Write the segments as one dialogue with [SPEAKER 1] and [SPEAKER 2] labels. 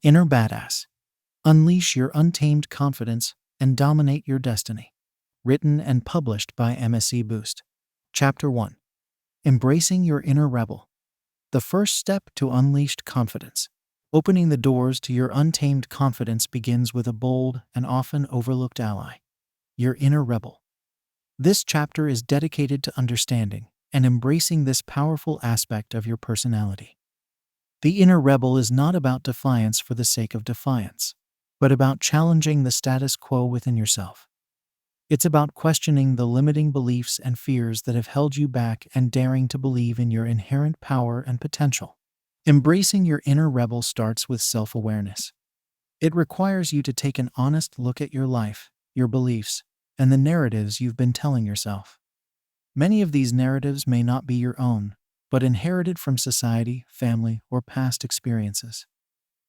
[SPEAKER 1] Inner Badass. Unleash your untamed confidence and dominate your destiny. Written and published by MSC Boost. Chapter 1. Embracing your inner rebel. The first step to unleashed confidence. Opening the doors to your untamed confidence begins with a bold and often overlooked ally, your inner rebel. This chapter is dedicated to understanding and embracing this powerful aspect of your personality. The inner rebel is not about defiance for the sake of defiance, but about challenging the status quo within yourself. It's about questioning the limiting beliefs and fears that have held you back and daring to believe in your inherent power and potential. Embracing your inner rebel starts with self-awareness. It requires you to take an honest look at your life, your beliefs, and the narratives you've been telling yourself. Many of these narratives may not be your own, but inherited from society, family, or past experiences.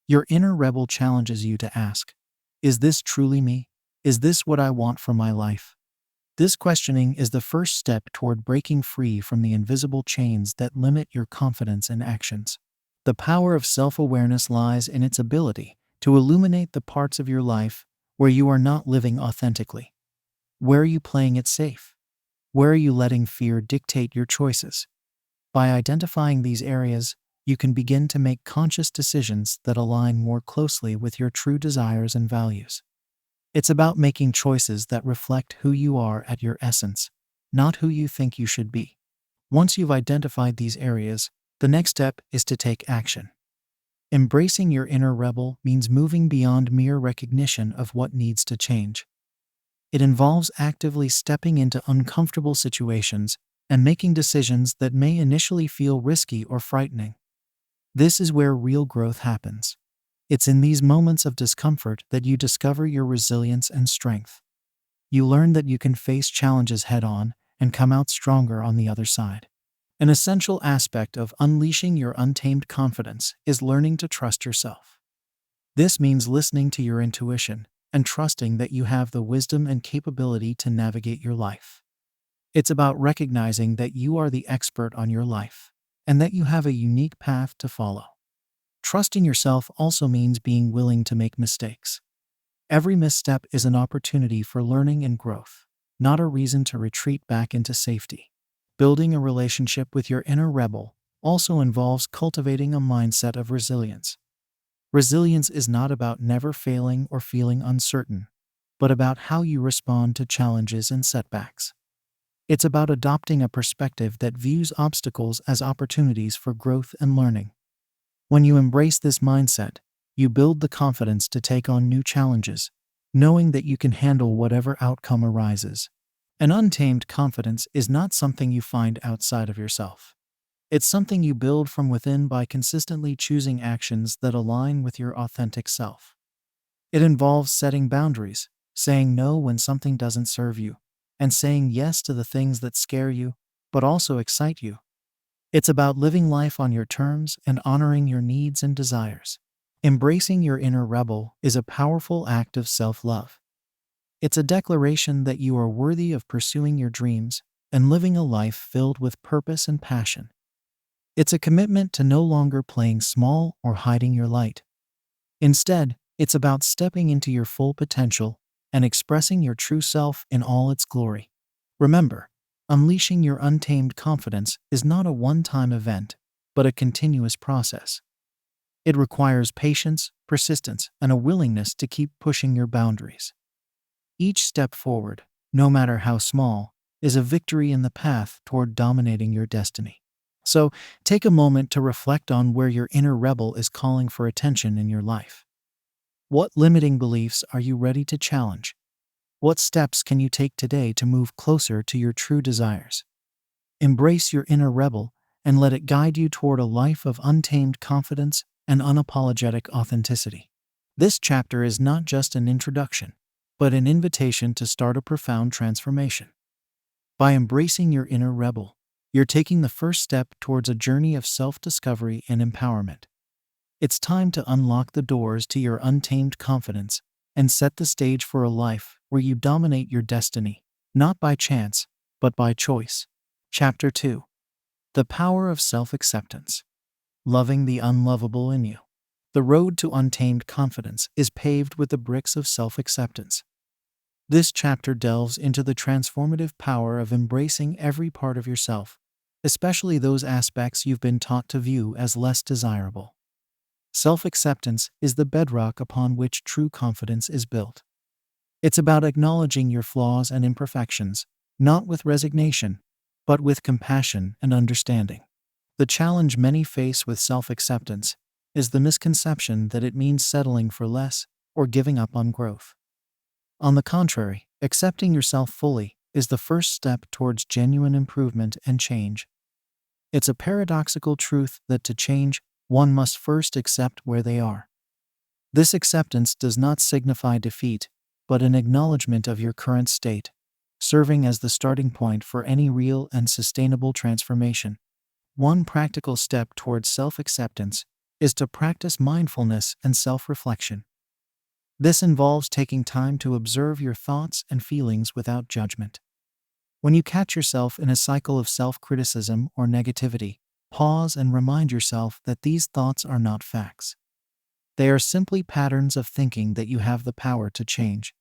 [SPEAKER 1] Your inner rebel challenges you to ask, is this truly me? Is this what I want for my life? This questioning is the first step toward breaking free from the invisible chains that limit your confidence and actions. The power of self-awareness lies in its ability to illuminate the parts of your life where you are not living authentically. Where are you playing it safe? Where are you letting fear dictate your choices? By identifying these areas, you can begin to make conscious decisions that align more closely with your true desires and values. It's about making choices that reflect who you are at your essence, not who you think you should be. Once you've identified these areas, the next step is to take action. Embracing your inner rebel means moving beyond mere recognition of what needs to change. It involves actively stepping into uncomfortable situations and making decisions that may initially feel risky or frightening. This is where real growth happens. It's in these moments of discomfort that you discover your resilience and strength. You learn that you can face challenges head-on and come out stronger on the other side. An essential aspect of unleashing your untamed confidence is learning to trust yourself. This means listening to your intuition and trusting that you have the wisdom and capability to navigate your life. It's about recognizing that you are the expert on your life and that you have a unique path to follow. Trusting yourself also means being willing to make mistakes. Every misstep is an opportunity for learning and growth, not a reason to retreat back into safety. Building a relationship with your inner rebel also involves cultivating a mindset of resilience. Resilience is not about never failing or feeling uncertain, but about how you respond to challenges and setbacks. It's about adopting a perspective that views obstacles as opportunities for growth and learning. When you embrace this mindset, you build the confidence to take on new challenges, knowing that you can handle whatever outcome arises. An untamed confidence is not something you find outside of yourself. It's something you build from within by consistently choosing actions that align with your authentic self. It involves setting boundaries, saying no when something doesn't serve you, and saying yes to the things that scare you, but also excite you. It's about living life on your terms and honoring your needs and desires. Embracing your inner rebel is a powerful act of self-love. It's a declaration that you are worthy of pursuing your dreams and living a life filled with purpose and passion. It's a commitment to no longer playing small or hiding your light. Instead, it's about stepping into your full potential and expressing your true self in all its glory. Remember, unleashing your untamed confidence is not a one-time event, but a continuous process. It requires patience, persistence, and a willingness to keep pushing your boundaries. Each step forward, no matter how small, is a victory in the path toward dominating your destiny. So, take a moment to reflect on where your inner rebel is calling for attention in your life. What limiting beliefs are you ready to challenge? What steps can you take today to move closer to your true desires? Embrace your inner rebel and let it guide you toward a life of untamed confidence and unapologetic authenticity. This chapter is not just an introduction, but an invitation to start a profound transformation. By embracing your inner rebel, you're taking the first step towards a journey of self-discovery and empowerment. It's time to unlock the doors to your untamed confidence and set the stage for a life where you dominate your destiny, not by chance, but by choice. Chapter 2. The Power of Self-Acceptance. Loving the Unlovable in You. The road to untamed confidence is paved with the bricks of self-acceptance. This chapter delves into the transformative power of embracing every part of yourself, especially those aspects you've been taught to view as less desirable. Self-acceptance is the bedrock upon which true confidence is built. It's about acknowledging your flaws and imperfections, not with resignation, but with compassion and understanding. The challenge many face with self-acceptance is the misconception that it means settling for less or giving up on growth. On the contrary, accepting yourself fully is the first step towards genuine improvement and change. It's a paradoxical truth that to change, one must first accept where they are. This acceptance does not signify defeat, but an acknowledgement of your current state, serving as the starting point for any real and sustainable transformation. One practical step towards self-acceptance is to practice mindfulness and self-reflection. This involves taking time to observe your thoughts and feelings without judgment. When you catch yourself in a cycle of self-criticism or negativity, pause and remind yourself that these thoughts are not facts. They are simply patterns of thinking that you have the power to change.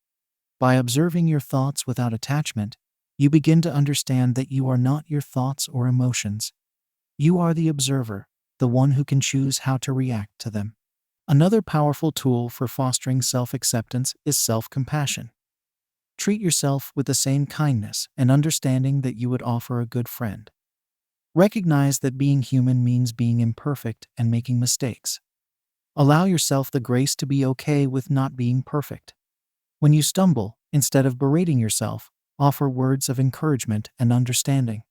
[SPEAKER 1] By observing your thoughts without attachment, you begin to understand that you are not your thoughts or emotions. You are the observer, the one who can choose how to react to them. Another powerful tool for fostering self-acceptance is self-compassion. Treat yourself with the same kindness and understanding that you would offer a good friend. Recognize that being human means being imperfect and making mistakes. Allow yourself the grace to be okay with not being perfect. When you stumble, instead of berating yourself, offer words of encouragement and understanding.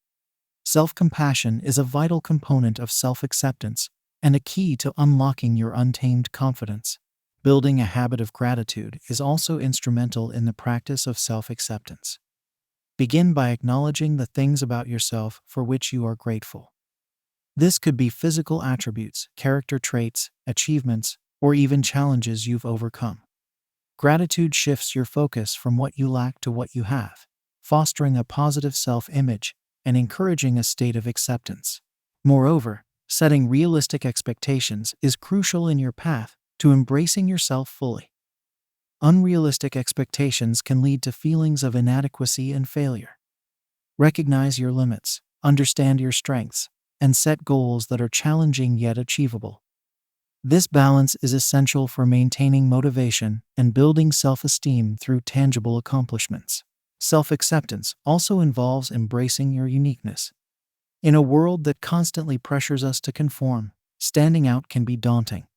[SPEAKER 1] Self-compassion is a vital component of self-acceptance and a key to unlocking your untamed confidence. Building a habit of gratitude is also instrumental in the practice of self-acceptance. Begin by acknowledging the things about yourself for which you are grateful. This could be physical attributes, character traits, achievements, or even challenges you've overcome. Gratitude shifts your focus from what you lack to what you have, fostering a positive self-image and encouraging a state of acceptance. Moreover, setting realistic expectations is crucial in your path to embracing yourself fully. Unrealistic expectations can lead to feelings of inadequacy and failure. Recognize your limits, understand your strengths, and set goals that are challenging yet achievable. This balance is essential for maintaining motivation and building self-esteem through tangible accomplishments. Self-acceptance also involves embracing your uniqueness. In a world that constantly pressures us to conform, standing out can be daunting.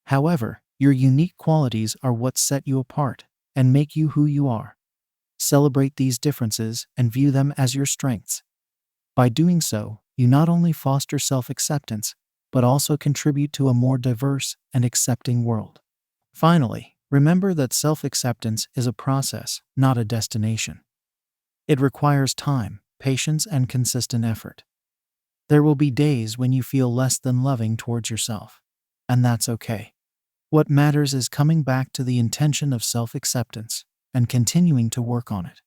[SPEAKER 1] However, your unique qualities are what set you apart and make you who you are. Celebrate these differences and view them as your strengths. By doing so, you not only foster self-acceptance, but also contribute to a more diverse and accepting world. Finally, remember that self-acceptance is a process, not a destination. It requires time, patience, and consistent effort. There will be days when you feel less than loving towards yourself, and that's okay. What matters is coming back to the intention of self-acceptance and continuing to work on it.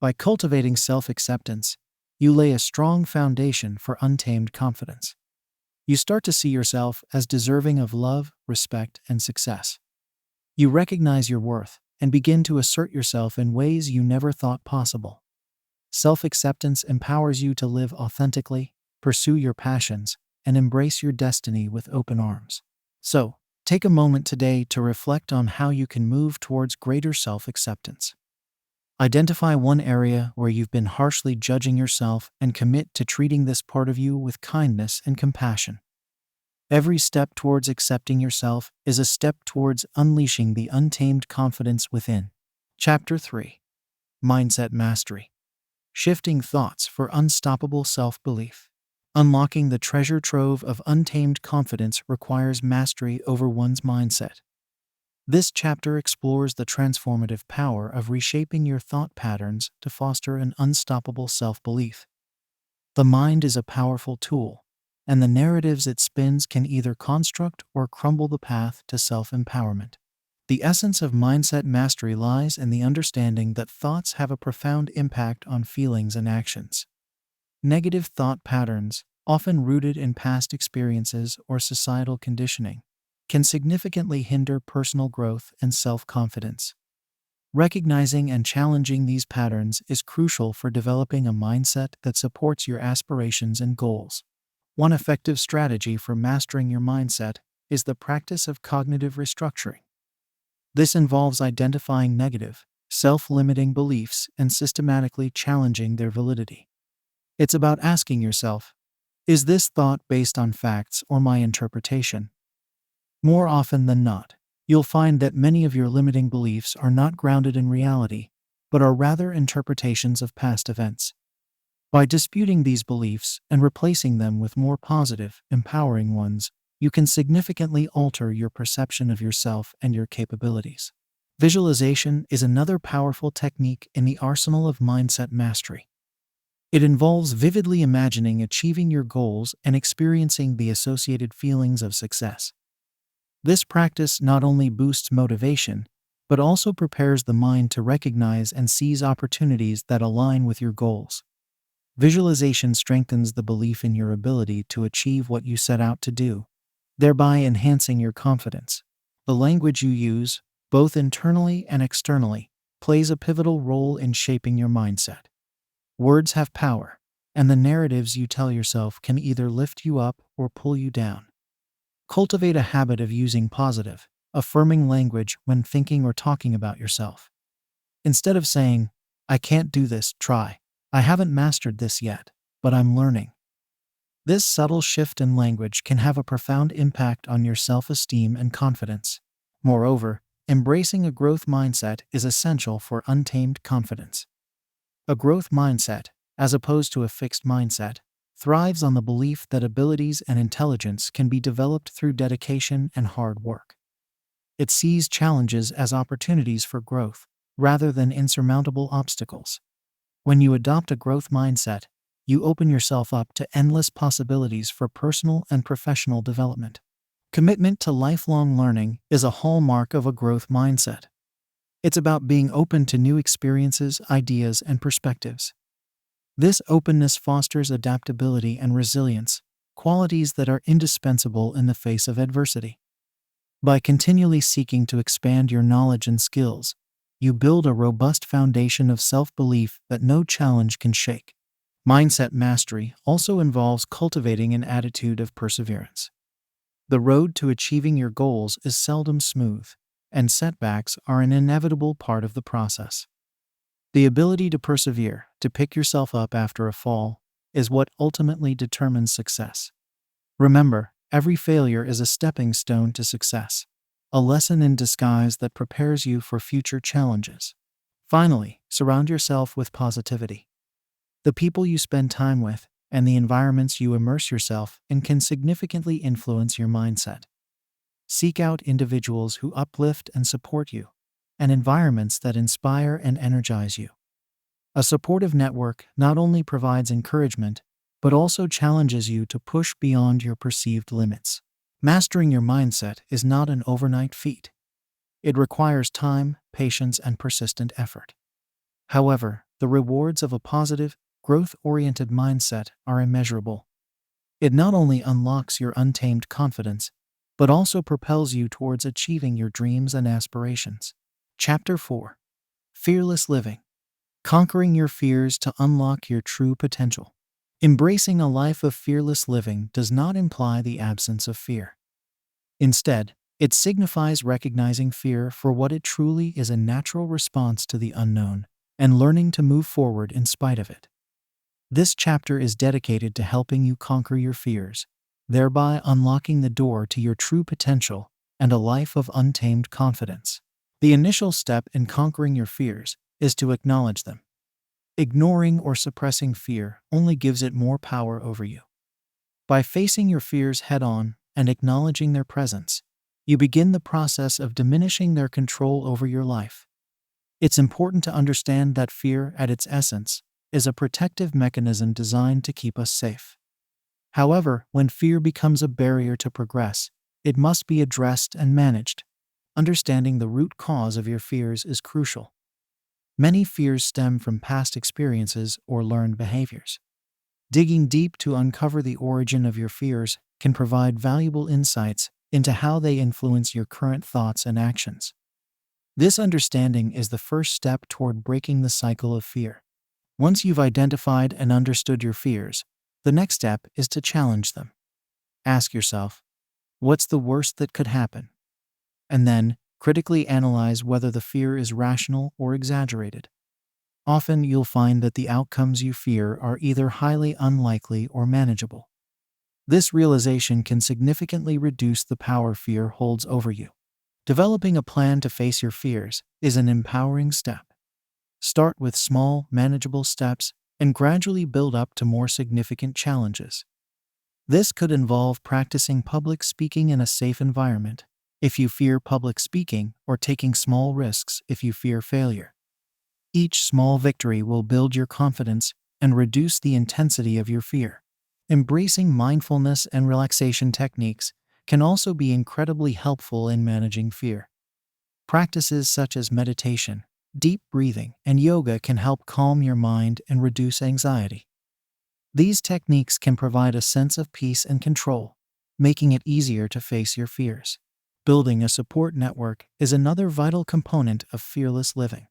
[SPEAKER 1] By cultivating self-acceptance, you lay a strong foundation for untamed confidence. You start to see yourself as deserving of love, respect, and success. You recognize your worth and begin to assert yourself in ways you never thought possible. Self-acceptance empowers you to live authentically, pursue your passions, and embrace your destiny with open arms. So, take a moment today to reflect on how you can move towards greater self-acceptance. Identify one area where you've been harshly judging yourself and commit to treating this part of you with kindness and compassion. Every step towards accepting yourself is a step towards unleashing the untamed confidence within. Chapter 3. Mindset Mastery. Shifting thoughts for unstoppable self-belief. Unlocking the treasure trove of untamed confidence requires mastery over one's mindset. This chapter explores the transformative power of reshaping your thought patterns to foster an unstoppable self-belief. The mind is a powerful tool, and the narratives it spins can either construct or crumble the path to self-empowerment. The essence of mindset mastery lies in the understanding that thoughts have a profound impact on feelings and actions. Negative thought patterns, often rooted in past experiences or societal conditioning, can significantly hinder personal growth and self-confidence. Recognizing and challenging these patterns is crucial for developing a mindset that supports your aspirations and goals. One effective strategy for mastering your mindset is the practice of cognitive restructuring. This involves identifying negative, self-limiting beliefs and systematically challenging their validity. It's about asking yourself, is this thought based on facts or my interpretation? More often than not, you'll find that many of your limiting beliefs are not grounded in reality, but are rather interpretations of past events. By disputing these beliefs and replacing them with more positive, empowering ones, you can significantly alter your perception of yourself and your capabilities. Visualization is another powerful technique in the arsenal of mindset mastery. It involves vividly imagining achieving your goals and experiencing the associated feelings of success. This practice not only boosts motivation, but also prepares the mind to recognize and seize opportunities that align with your goals. Visualization strengthens the belief in your ability to achieve what you set out to do, thereby enhancing your confidence. The language you use, both internally and externally, plays a pivotal role in shaping your mindset. Words have power, and the narratives you tell yourself can either lift you up or pull you down. Cultivate a habit of using positive, affirming language when thinking or talking about yourself. Instead of saying, "I can't do this, try. I haven't mastered this yet, but I'm learning." This subtle shift in language can have a profound impact on your self-esteem and confidence. Moreover, embracing a growth mindset is essential for untamed confidence. A growth mindset, as opposed to a fixed mindset, thrives on the belief that abilities and intelligence can be developed through dedication and hard work. It sees challenges as opportunities for growth, rather than insurmountable obstacles. When you adopt a growth mindset, you open yourself up to endless possibilities for personal and professional development. Commitment to lifelong learning is a hallmark of a growth mindset. It's about being open to new experiences, ideas, and perspectives. This openness fosters adaptability and resilience, qualities that are indispensable in the face of adversity. By continually seeking to expand your knowledge and skills, you build a robust foundation of self-belief that no challenge can shake. Mindset mastery also involves cultivating an attitude of perseverance. The road to achieving your goals is seldom smooth, and setbacks are an inevitable part of the process. The ability to persevere, to pick yourself up after a fall, is what ultimately determines success. Remember, every failure is a stepping stone to success, a lesson in disguise that prepares you for future challenges. Finally, surround yourself with positivity. The people you spend time with and the environments you immerse yourself in can significantly influence your mindset. Seek out individuals who uplift and support you, and environments that inspire and energize you. A supportive network not only provides encouragement, but also challenges you to push beyond your perceived limits. Mastering your mindset is not an overnight feat. It requires time, patience, and persistent effort. However, the rewards of a positive, growth-oriented mindset are immeasurable. It not only unlocks your untamed confidence, but also propels you towards achieving your dreams and aspirations. Chapter 4. Fearless Living. Conquering your fears to unlock your true potential. Embracing a life of fearless living does not imply the absence of fear. Instead, it signifies recognizing fear for what it truly is, a natural response to the unknown, and learning to move forward in spite of it. This chapter is dedicated to helping you conquer your fears, thereby unlocking the door to your true potential and a life of untamed confidence. The initial step in conquering your fears is to acknowledge them. Ignoring or suppressing fear only gives it more power over you. By facing your fears head-on and acknowledging their presence, you begin the process of diminishing their control over your life. It's important to understand that fear, at its essence, is a protective mechanism designed to keep us safe. However, when fear becomes a barrier to progress, it must be addressed and managed. Understanding the root cause of your fears is crucial. Many fears stem from past experiences or learned behaviors. Digging deep to uncover the origin of your fears can provide valuable insights into how they influence your current thoughts and actions. This understanding is the first step toward breaking the cycle of fear. Once you've identified and understood your fears, the next step is to challenge them. Ask yourself, what's the worst that could happen? And then, critically analyze whether the fear is rational or exaggerated. Often you'll find that the outcomes you fear are either highly unlikely or manageable. This realization can significantly reduce the power fear holds over you. Developing a plan to face your fears is an empowering step. Start with small, manageable steps and gradually build up to more significant challenges. This could involve practicing public speaking in a safe environment if you fear public speaking, or taking small risks if you fear failure. Each small victory will build your confidence and reduce the intensity of your fear. Embracing mindfulness and relaxation techniques can also be incredibly helpful in managing fear. Practices such as meditation, deep breathing, and yoga can help calm your mind and reduce anxiety. These techniques can provide a sense of peace and control, making it easier to face your fears. Building a support network is another vital component of fearless living.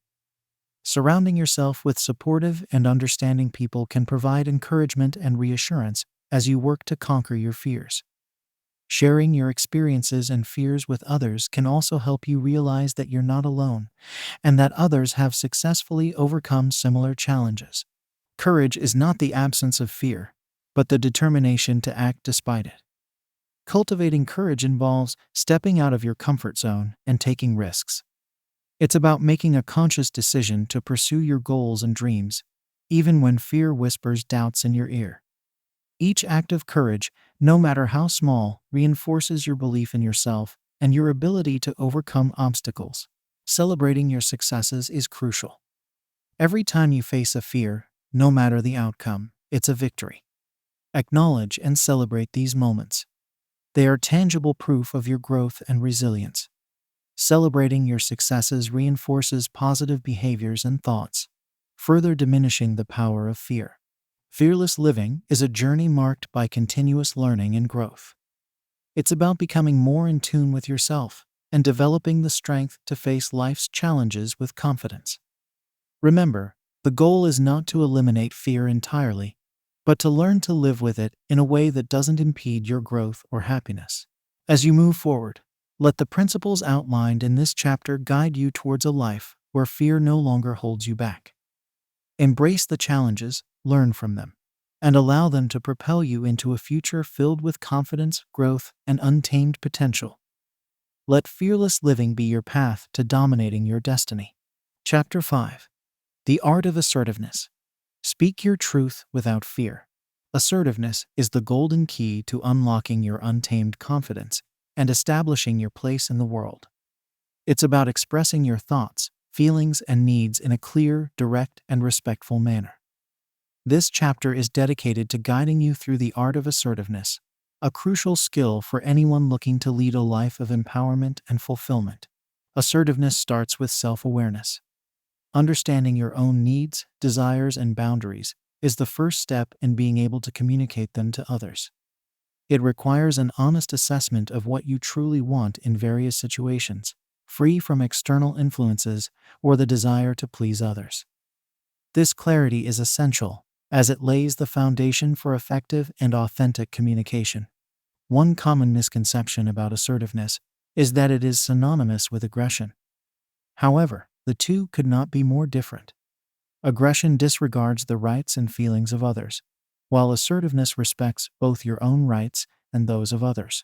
[SPEAKER 1] Surrounding yourself with supportive and understanding people can provide encouragement and reassurance as you work to conquer your fears. Sharing your experiences and fears with others can also help you realize that you're not alone and that others have successfully overcome similar challenges. Courage is not the absence of fear, but the determination to act despite it. Cultivating courage involves stepping out of your comfort zone and taking risks. It's about making a conscious decision to pursue your goals and dreams, even when fear whispers doubts in your ear. Each act of courage, no matter how small, reinforces your belief in yourself and your ability to overcome obstacles. Celebrating your successes is crucial. Every time you face a fear, no matter the outcome, it's a victory. Acknowledge and celebrate these moments. They are tangible proof of your growth and resilience. Celebrating your successes reinforces positive behaviors and thoughts, further diminishing the power of fear. Fearless living is a journey marked by continuous learning and growth. It's about becoming more in tune with yourself and developing the strength to face life's challenges with confidence. Remember, the goal is not to eliminate fear entirely, but to learn to live with it in a way that doesn't impede your growth or happiness. As you move forward, let the principles outlined in this chapter guide you towards a life where fear no longer holds you back. Embrace the challenges, learn from them, and allow them to propel you into a future filled with confidence, growth, and untamed potential. Let fearless living be your path to dominating your destiny. Chapter 5. The Art of Assertiveness. Speak your truth without fear. Assertiveness is the golden key to unlocking your untamed confidence and establishing your place in the world. It's about expressing your thoughts, feelings, and needs in a clear, direct, and respectful manner. This chapter is dedicated to guiding you through the art of assertiveness, a crucial skill for anyone looking to lead a life of empowerment and fulfillment. Assertiveness starts with self-awareness. Understanding your own needs, desires, and boundaries is the first step in being able to communicate them to others. It requires an honest assessment of what you truly want in various situations, free from external influences or the desire to please others. This clarity is essential, as it lays the foundation for effective and authentic communication. One common misconception about assertiveness is that it is synonymous with aggression. However, the two could not be more different. Aggression disregards the rights and feelings of others, while assertiveness respects both your own rights and those of others.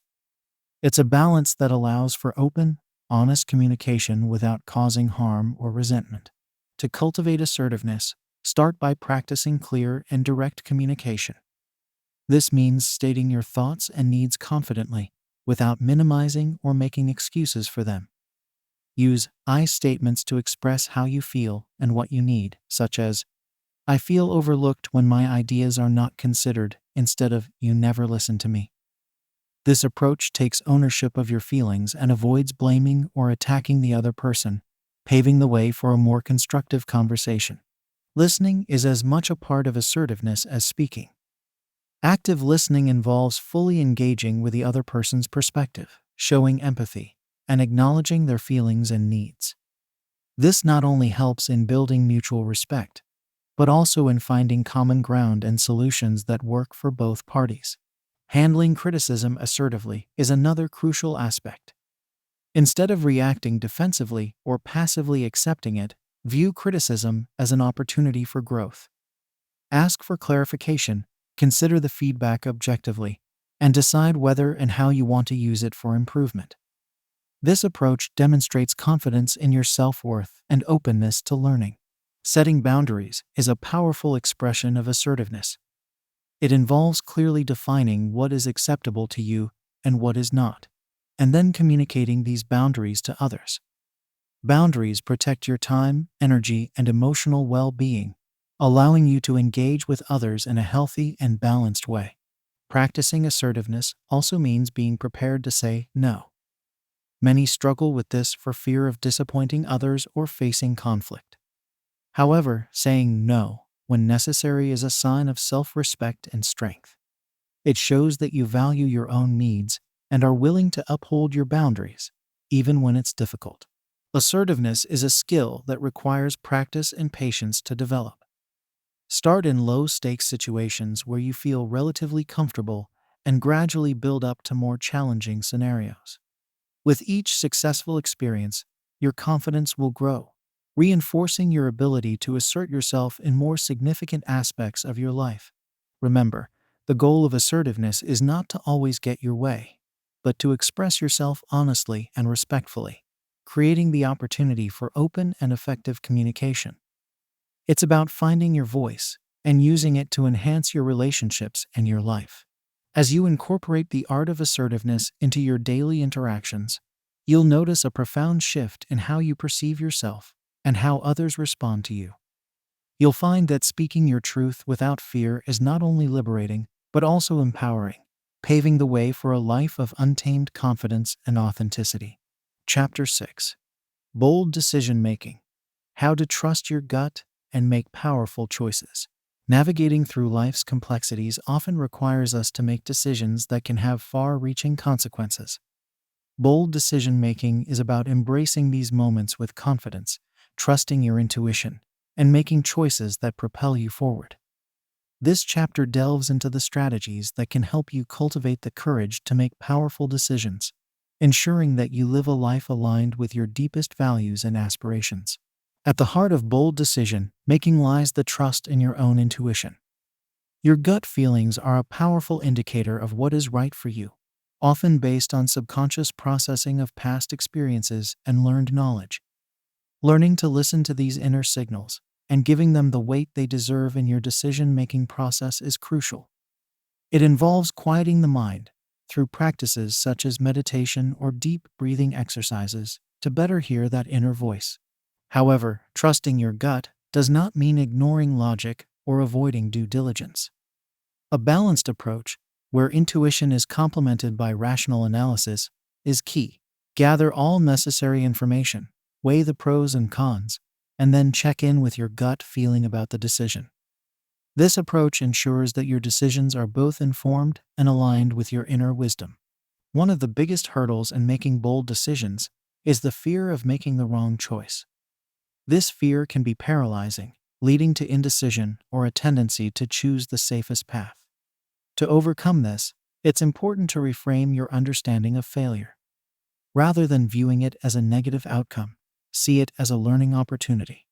[SPEAKER 1] It's a balance that allows for open, honest communication without causing harm or resentment. To cultivate assertiveness, start by practicing clear and direct communication. This means stating your thoughts and needs confidently, without minimizing or making excuses for them. Use I statements to express how you feel and what you need, such as, "I feel overlooked when my ideas are not considered," instead of "you never listen to me." This approach takes ownership of your feelings and avoids blaming or attacking the other person, paving the way for a more constructive conversation. Listening is as much a part of assertiveness as speaking. Active listening involves fully engaging with the other person's perspective. showing empathy, and acknowledging their feelings and needs. This not only helps in building mutual respect, but also in finding common ground and solutions that work for both parties. Handling criticism assertively is another crucial aspect. Instead of reacting defensively or passively accepting it, view criticism as an opportunity for growth. Ask for clarification, consider the feedback objectively, and decide whether and how you want to use it for improvement. This approach demonstrates confidence in your self-worth and openness to learning. Setting boundaries is a powerful expression of assertiveness. It involves clearly defining what is acceptable to you and what is not, and then communicating these boundaries to others. Boundaries protect your time, energy, and emotional well-being, allowing you to engage with others in a healthy and balanced way. Practicing assertiveness also means being prepared to say no. Many struggle with this for fear of disappointing others or facing conflict. However, saying no when necessary is a sign of self-respect and strength. It shows that you value your own needs and are willing to uphold your boundaries, even when it's difficult. Assertiveness is a skill that requires practice and patience to develop. Start in low-stakes situations where you feel relatively comfortable and gradually build up to more challenging scenarios. With each successful experience, your confidence will grow, reinforcing your ability to assert yourself in more significant aspects of your life. Remember, the goal of assertiveness is not to always get your way, but to express yourself honestly and respectfully, creating the opportunity for open and effective communication. It's about finding your voice and using it to enhance your relationships and your life. As you incorporate the art of assertiveness into your daily interactions, you'll notice a profound shift in how you perceive yourself and how others respond to you. You'll find that speaking your truth without fear is not only liberating, but also empowering, paving the way for a life of untamed confidence and authenticity. Chapter 6. Bold Decision-Making. How to Trust Your Gut and Make Powerful Choices. Navigating through life's complexities often requires us to make decisions that can have far-reaching consequences. Bold decision-making is about embracing these moments with confidence, trusting your intuition, and making choices that propel you forward. This chapter delves into the strategies that can help you cultivate the courage to make powerful decisions, ensuring that you live a life aligned with your deepest values and aspirations. At the heart of bold decision-making lies the trust in your own intuition. Your gut feelings are a powerful indicator of what is right for you, often based on subconscious processing of past experiences and learned knowledge. Learning to listen to these inner signals and giving them the weight they deserve in your decision-making process is crucial. It involves quieting the mind through practices such as meditation or deep breathing exercises to better hear that inner voice. However, trusting your gut does not mean ignoring logic or avoiding due diligence. A balanced approach, where intuition is complemented by rational analysis, is key. Gather all necessary information, weigh the pros and cons, and then check in with your gut feeling about the decision. This approach ensures that your decisions are both informed and aligned with your inner wisdom. One of the biggest hurdles in making bold decisions is the fear of making the wrong choice. This fear can be paralyzing, leading to indecision or a tendency to choose the safest path. To overcome this, it's important to reframe your understanding of failure. Rather than viewing it as a negative outcome, see it as a learning opportunity.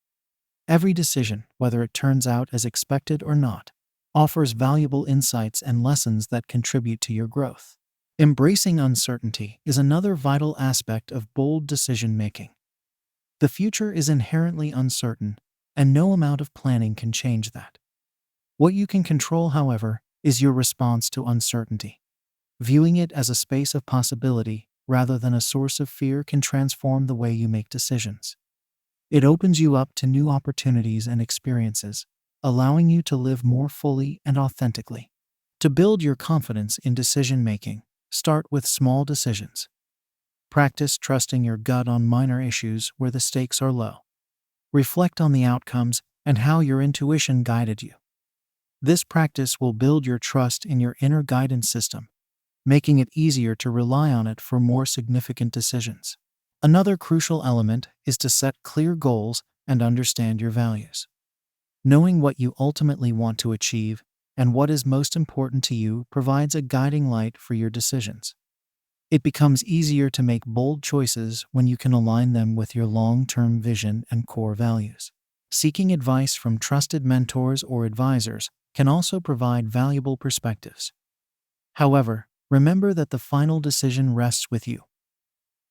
[SPEAKER 1] Every decision, whether it turns out as expected or not, offers valuable insights and lessons that contribute to your growth. Embracing uncertainty is another vital aspect of bold decision-making. The future is inherently uncertain, and no amount of planning can change that. What you can control, however, is your response to uncertainty. Viewing it as a space of possibility rather than a source of fear can transform the way you make decisions. It opens you up to new opportunities and experiences, allowing you to live more fully and authentically. To build your confidence in decision-making, start with small decisions. Practice trusting your gut on minor issues where the stakes are low. Reflect on the outcomes and how your intuition guided you. This practice will build your trust in your inner guidance system, making it easier to rely on it for more significant decisions. Another crucial element is to set clear goals and understand your values. Knowing what you ultimately want to achieve and what is most important to you provides a guiding light for your decisions. It becomes easier to make bold choices when you can align them with your long-term vision and core values. Seeking advice from trusted mentors or advisors can also provide valuable perspectives. However, remember that the final decision rests with you.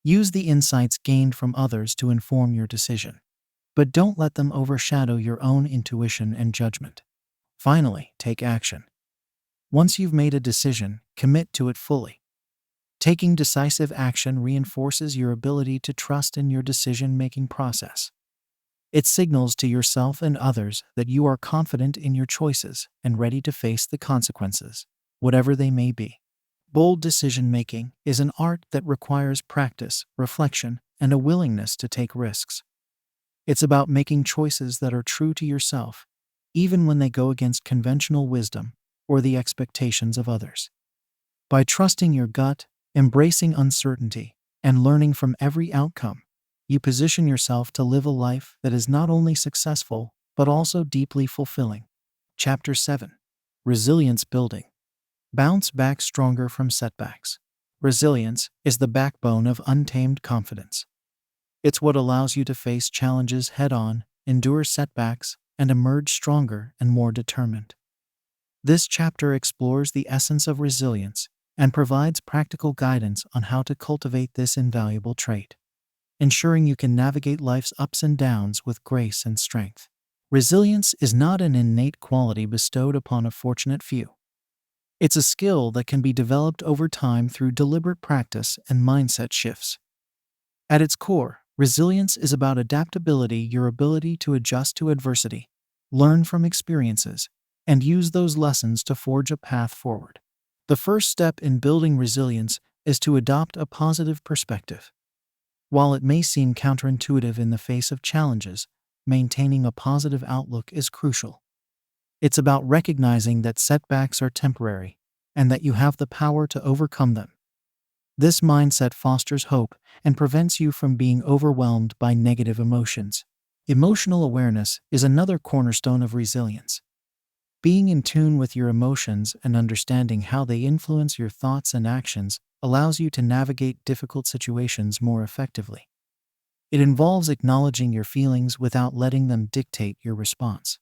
[SPEAKER 1] Use the insights gained from others to inform your decision, but don't let them overshadow your own intuition and judgment. Finally, take action. Once you've made a decision, commit to it fully. Taking decisive action reinforces your ability to trust in your decision-making process. It signals to yourself and others that you are confident in your choices and ready to face the consequences, whatever they may be. Bold decision-making is an art that requires practice, reflection, and a willingness to take risks. It's about making choices that are true to yourself, even when they go against conventional wisdom or the expectations of others. By trusting your gut, embracing uncertainty, and learning from every outcome, you position yourself to live a life that is not only successful, but also deeply fulfilling. Chapter 7. Resilience Building. Bounce back stronger from setbacks. Resilience is the backbone of untamed confidence. It's what allows you to face challenges head-on, endure setbacks, and emerge stronger and more determined. This chapter explores the essence of resilience and provides practical guidance on how to cultivate this invaluable trait, ensuring you can navigate life's ups and downs with grace and strength. Resilience is not an innate quality bestowed upon a fortunate few. It's a skill that can be developed over time through deliberate practice and mindset shifts. At its core, resilience is about adaptability, your ability to adjust to adversity, learn from experiences, and use those lessons to forge a path forward. The first step in building resilience is to adopt a positive perspective. While it may seem counterintuitive in the face of challenges, maintaining a positive outlook is crucial. It's about recognizing that setbacks are temporary and that you have the power to overcome them. This mindset fosters hope and prevents you from being overwhelmed by negative emotions. Emotional awareness is another cornerstone of resilience. Being in tune with your emotions and understanding how they influence your thoughts and actions allows you to navigate difficult situations more effectively. It involves acknowledging your feelings without letting them dictate your response.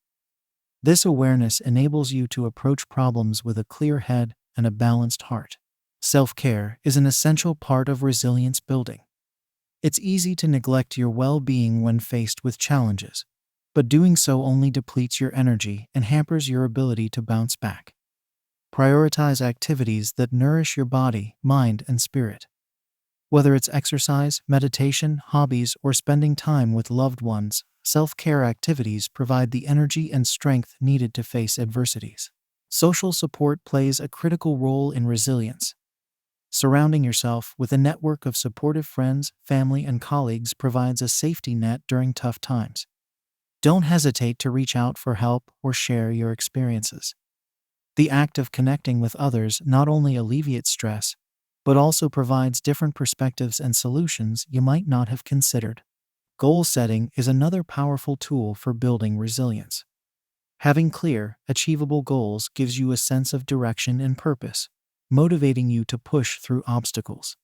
[SPEAKER 1] This awareness enables you to approach problems with a clear head and a balanced heart. Self-care is an essential part of resilience building. It's easy to neglect your well-being when faced with challenges, but doing so only depletes your energy and hampers your ability to bounce back. Prioritize activities that nourish your body, mind, and spirit. Whether it's exercise, meditation, hobbies, or spending time with loved ones, self-care activities provide the energy and strength needed to face adversities. Social support plays a critical role in resilience. Surrounding yourself with a network of supportive friends, family, and colleagues provides a safety net during tough times. Don't hesitate to reach out for help or share your experiences. The act of connecting with others not only alleviates stress, but also provides different perspectives and solutions you might not have considered. Goal setting is another powerful tool for building resilience. Having clear, achievable goals gives you a sense of direction and purpose, motivating you to push through obstacles.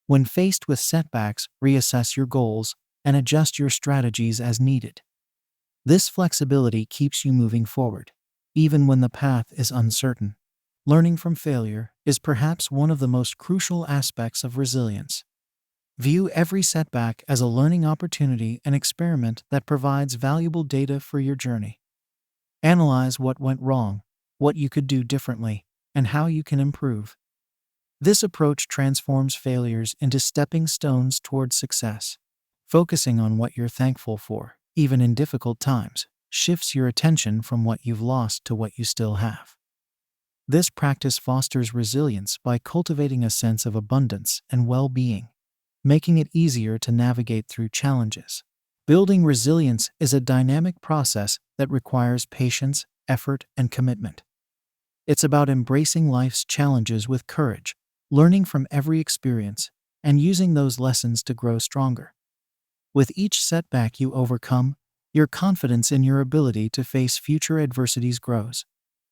[SPEAKER 1] When faced with setbacks, reassess your goals and adjust your strategies as needed. This flexibility keeps you moving forward, even when the path is uncertain. Learning from failure is perhaps one of the most crucial aspects of resilience. View every setback as a learning opportunity and experiment that provides valuable data for your journey. Analyze what went wrong, what you could do differently, and how you can improve. This approach transforms failures into stepping stones towards success. Focusing on what you're thankful for, even in difficult times, shifts your attention from what you've lost to what you still have. This practice fosters resilience by cultivating a sense of abundance and well-being, making it easier to navigate through challenges. Building resilience is a dynamic process that requires patience, effort, and commitment. It's about embracing life's challenges with courage, learning from every experience and using those lessons to grow stronger. With each setback you overcome, your confidence in your ability to face future adversities grows,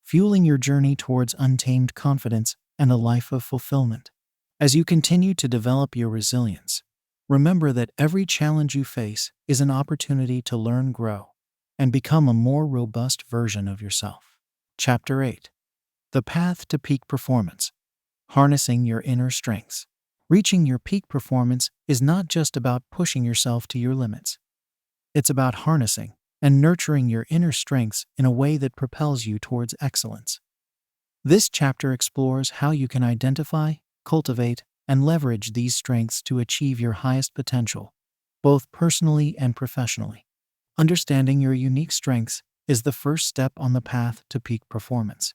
[SPEAKER 1] fueling your journey towards untamed confidence and a life of fulfillment. As you continue to develop your resilience, remember that every challenge you face is an opportunity to learn, grow, and become a more robust version of yourself. Chapter 8. The Path to Peak Performance. Harnessing your inner strengths. Reaching your peak performance is not just about pushing yourself to your limits. It's about harnessing and nurturing your inner strengths in a way that propels you towards excellence. This chapter explores how you can identify, cultivate, and leverage these strengths to achieve your highest potential, both personally and professionally. Understanding your unique strengths is the first step on the path to peak performance.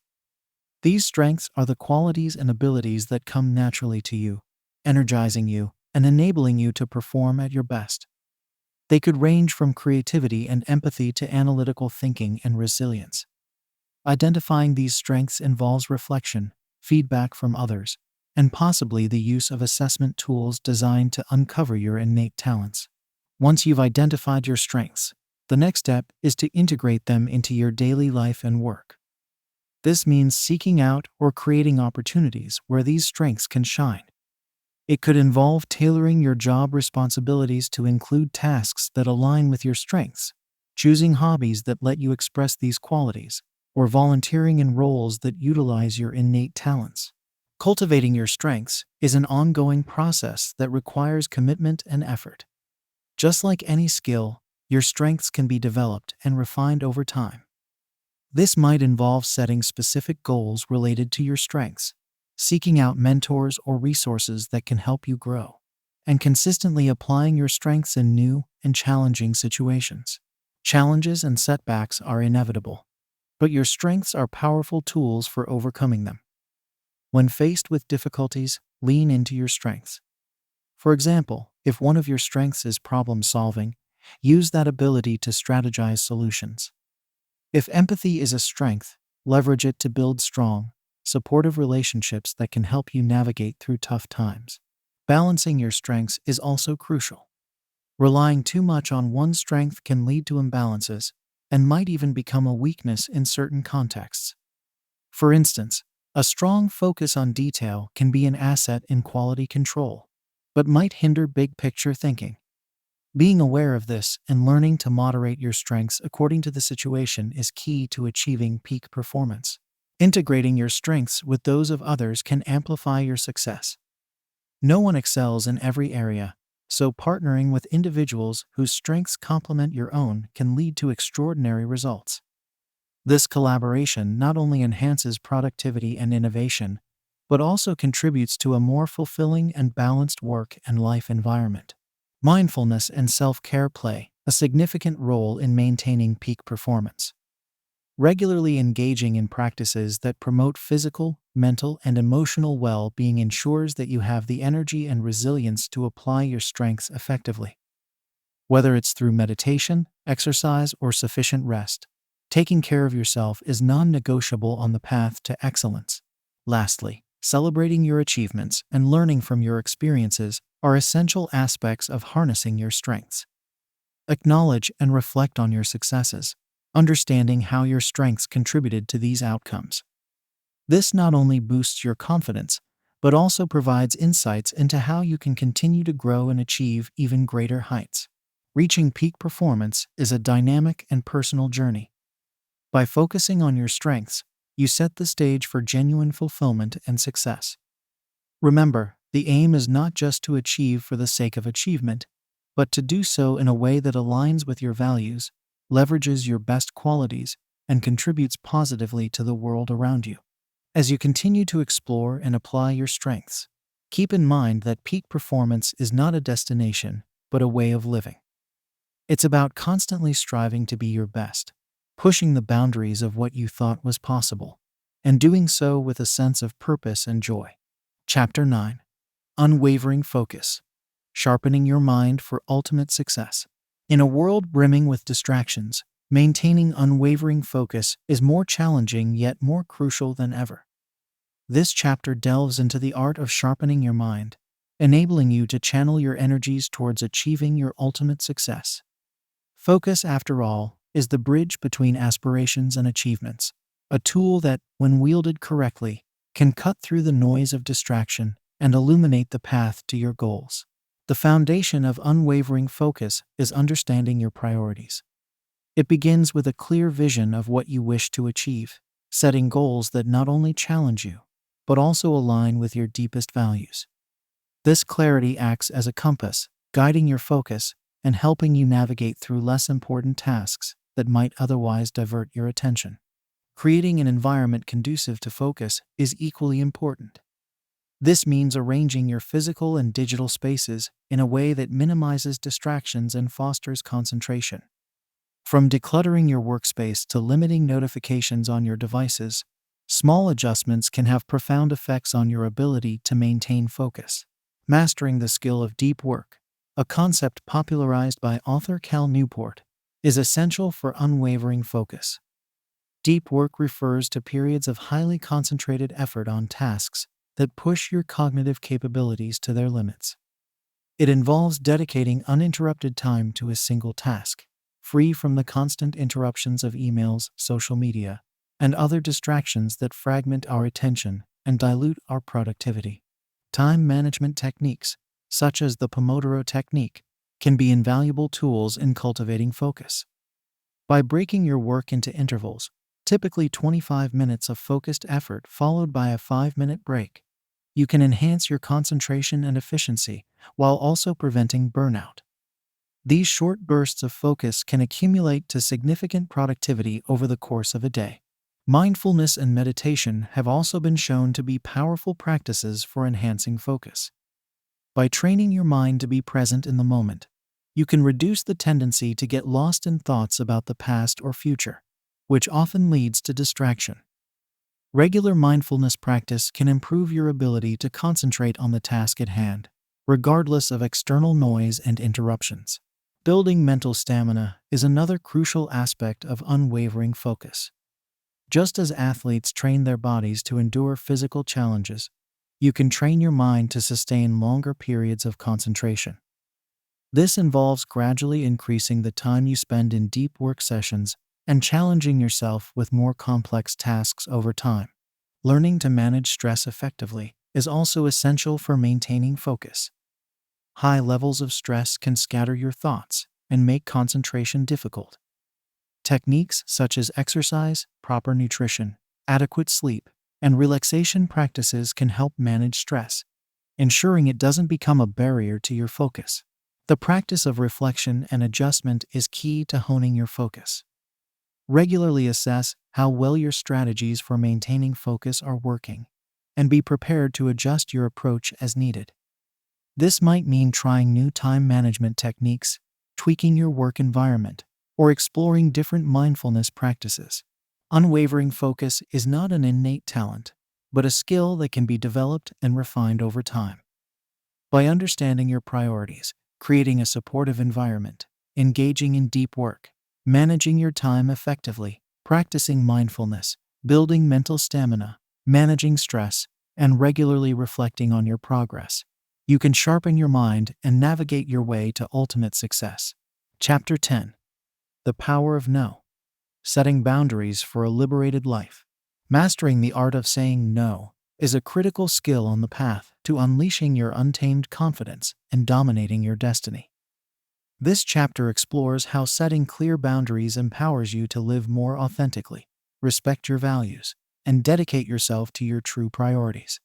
[SPEAKER 1] These strengths are the qualities and abilities that come naturally to you, energizing you and enabling you to perform at your best. They could range from creativity and empathy to analytical thinking and resilience. Identifying these strengths involves reflection, feedback from others, and possibly the use of assessment tools designed to uncover your innate talents. Once you've identified your strengths, the next step is to integrate them into your daily life and work. This means seeking out or creating opportunities where these strengths can shine. It could involve tailoring your job responsibilities to include tasks that align with your strengths, choosing hobbies that let you express these qualities, or volunteering in roles that utilize your innate talents. Cultivating your strengths is an ongoing process that requires commitment and effort. Just like any skill, your strengths can be developed and refined over time. This might involve setting specific goals related to your strengths, seeking out mentors or resources that can help you grow, and consistently applying your strengths in new and challenging situations. Challenges and setbacks are inevitable, but your strengths are powerful tools for overcoming them. When faced with difficulties, lean into your strengths. For example, if one of your strengths is problem solving, use that ability to strategize solutions. If empathy is a strength, leverage it to build strong, supportive relationships that can help you navigate through tough times. Balancing your strengths is also crucial. Relying too much on one strength can lead to imbalances and might even become a weakness in certain contexts. For instance, a strong focus on detail can be an asset in quality control, but might hinder big picture thinking. Being aware of this and learning to moderate your strengths according to the situation is key to achieving peak performance. Integrating your strengths with those of others can amplify your success. No one excels in every area, so partnering with individuals whose strengths complement your own can lead to extraordinary results. This collaboration not only enhances productivity and innovation, but also contributes to a more fulfilling and balanced work and life environment. Mindfulness and self-care play a significant role in maintaining peak performance. Regularly engaging in practices that promote physical, mental, and emotional well-being ensures that you have the energy and resilience to apply your strengths effectively. Whether it's through meditation, exercise, or sufficient rest, taking care of yourself is non-negotiable on the path to excellence. Lastly, celebrating your achievements and learning from your experiences are essential aspects of harnessing your strengths. Acknowledge and reflect on your successes, understanding how your strengths contributed to these outcomes. This not only boosts your confidence, but also provides insights into how you can continue to grow and achieve even greater heights. Reaching peak performance is a dynamic and personal journey. By focusing on your strengths, you set the stage for genuine fulfillment and success. Remember, the aim is not just to achieve for the sake of achievement, but to do so in a way that aligns with your values, leverages your best qualities, and contributes positively to the world around you. As you continue to explore and apply your strengths, keep in mind that peak performance is not a destination, but a way of living. It's about constantly striving to be your best, pushing the boundaries of what you thought was possible, and doing so with a sense of purpose and joy. Chapter 9. Unwavering Focus. Sharpening your mind for ultimate success. In a world brimming with distractions, maintaining unwavering focus is more challenging yet more crucial than ever. This chapter delves into the art of sharpening your mind, enabling you to channel your energies towards achieving your ultimate success. Focus, after all, is the bridge between aspirations and achievements, a tool that, when wielded correctly, can cut through the noise of distraction and illuminate the path to your goals. The foundation of unwavering focus is understanding your priorities. It begins with a clear vision of what you wish to achieve, setting goals that not only challenge you, but also align with your deepest values. This clarity acts as a compass, guiding your focus and helping you navigate through less important tasks that might otherwise divert your attention. Creating an environment conducive to focus is equally important. This means arranging your physical and digital spaces in a way that minimizes distractions and fosters concentration. From decluttering your workspace to limiting notifications on your devices, small adjustments can have profound effects on your ability to maintain focus. Mastering the skill of deep work, a concept popularized by author Cal Newport, is essential for unwavering focus. Deep work refers to periods of highly concentrated effort on tasks that push your cognitive capabilities to their limits. It involves dedicating uninterrupted time to a single task, free from the constant interruptions of emails, social media, and other distractions that fragment our attention and dilute our productivity. Time management techniques, such as the Pomodoro technique, can be invaluable tools in cultivating focus. By breaking your work into intervals, typically 25 minutes of focused effort followed by a 5-minute break, you can enhance your concentration and efficiency while also preventing burnout. These short bursts of focus can accumulate to significant productivity over the course of a day. Mindfulness and meditation have also been shown to be powerful practices for enhancing focus. By training your mind to be present in the moment, you can reduce the tendency to get lost in thoughts about the past or future, which often leads to distraction. Regular mindfulness practice can improve your ability to concentrate on the task at hand, regardless of external noise and interruptions. Building mental stamina is another crucial aspect of unwavering focus. Just as athletes train their bodies to endure physical challenges, you can train your mind to sustain longer periods of concentration. This involves gradually increasing the time you spend in deep work sessions and challenging yourself with more complex tasks over time. Learning to manage stress effectively is also essential for maintaining focus. High levels of stress can scatter your thoughts and make concentration difficult. Techniques such as exercise, proper nutrition, adequate sleep, and relaxation practices can help manage stress, ensuring it doesn't become a barrier to your focus. The practice of reflection and adjustment is key to honing your focus. Regularly assess how well your strategies for maintaining focus are working, and be prepared to adjust your approach as needed. This might mean trying new time management techniques, tweaking your work environment, or exploring different mindfulness practices. Unwavering focus is not an innate talent, but a skill that can be developed and refined over time. By understanding your priorities, creating a supportive environment, engaging in deep work, managing your time effectively, practicing mindfulness, building mental stamina, managing stress, and regularly reflecting on your progress, you can sharpen your mind and navigate your way to ultimate success. Chapter 10. The Power of No. Setting Boundaries for a Liberated Life. Mastering the art of saying no is a critical skill on the path to unleashing your untamed confidence and dominating your destiny. This chapter explores how setting clear boundaries empowers you to live more authentically, respect your values, and dedicate yourself to your true priorities.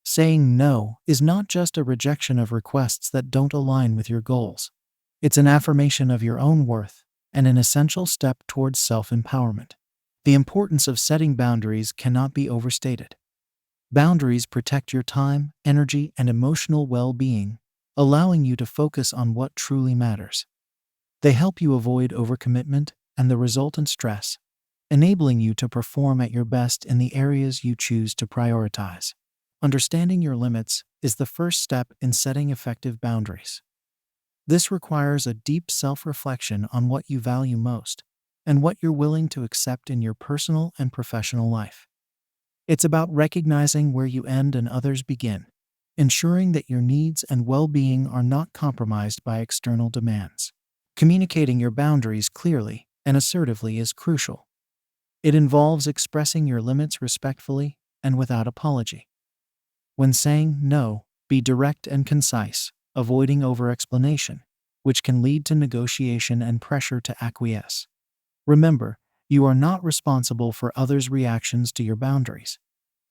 [SPEAKER 1] Saying no is not just a rejection of requests that don't align with your goals. It's an affirmation of your own worth and an essential step towards self-empowerment. The importance of setting boundaries cannot be overstated. Boundaries protect your time, energy, and emotional well-being, allowing you to focus on what truly matters. They help you avoid overcommitment and the resultant stress, enabling you to perform at your best in the areas you choose to prioritize. Understanding your limits is the first step in setting effective boundaries. This requires a deep self-reflection on what you value most and what you're willing to accept in your personal and professional life. It's about recognizing where you end and others begin, ensuring that your needs and well-being are not compromised by external demands. Communicating your boundaries clearly and assertively is crucial. It involves expressing your limits respectfully and without apology. When saying no, be direct and concise, avoiding over-explanation, which can lead to negotiation and pressure to acquiesce. Remember, you are not responsible for others' reactions to your boundaries.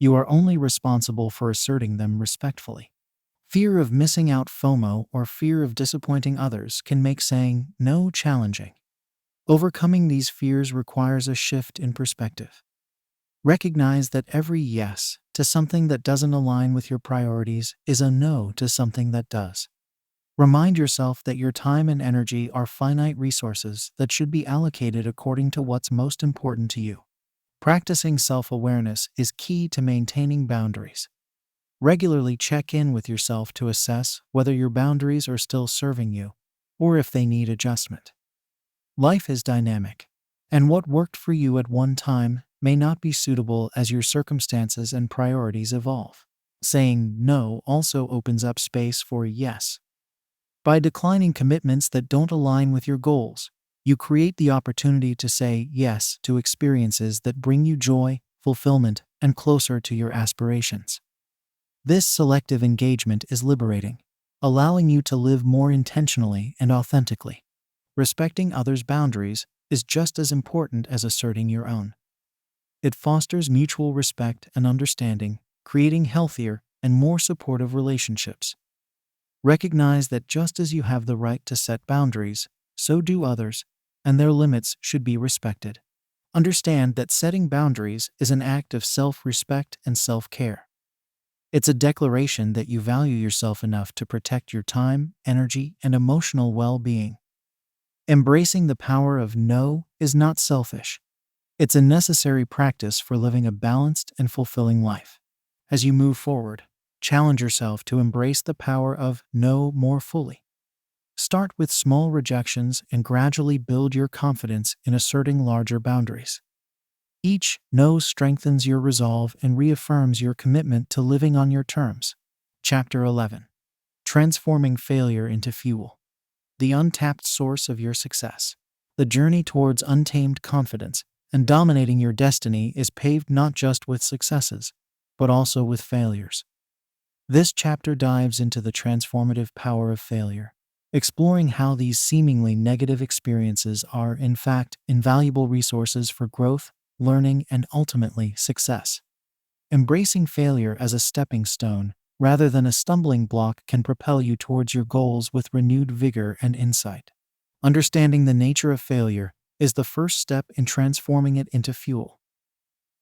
[SPEAKER 1] You are only responsible for asserting them respectfully. Fear of missing out, FOMO, or fear of disappointing others can make saying no challenging. Overcoming these fears requires a shift in perspective. Recognize that every yes to something that doesn't align with your priorities is a no to something that does. Remind yourself that your time and energy are finite resources that should be allocated according to what's most important to you. Practicing self-awareness is key to maintaining boundaries. Regularly check in with yourself to assess whether your boundaries are still serving you or if they need adjustment. Life is dynamic, and what worked for you at one time may not be suitable as your circumstances and priorities evolve. Saying no also opens up space for yes. By declining commitments that don't align with your goals, you create the opportunity to say yes to experiences that bring you joy, fulfillment, and closer to your aspirations. This selective engagement is liberating, allowing you to live more intentionally and authentically. Respecting others' boundaries is just as important as asserting your own. It fosters mutual respect and understanding, creating healthier and more supportive relationships. Recognize that just as you have the right to set boundaries, so do others, and their limits should be respected. Understand that setting boundaries is an act of self-respect and self-care. It's a declaration that you value yourself enough to protect your time, energy, and emotional well-being. Embracing the power of no is not selfish. It's a necessary practice for living a balanced and fulfilling life. As you move forward, challenge yourself to embrace the power of no more fully. Start with small rejections and gradually build your confidence in asserting larger boundaries. Each no strengthens your resolve and reaffirms your commitment to living on your terms. Chapter 11. Transforming failure into fuel. The untapped source of your success. The journey towards untamed confidence and dominating your destiny is paved not just with successes, but also with failures. This chapter dives into the transformative power of failure, exploring how these seemingly negative experiences are, in fact, invaluable resources for growth, learning, and ultimately success. Embracing failure as a stepping stone, rather than a stumbling block, can propel you towards your goals with renewed vigor and insight. Understanding the nature of failure is the first step in transforming it into fuel.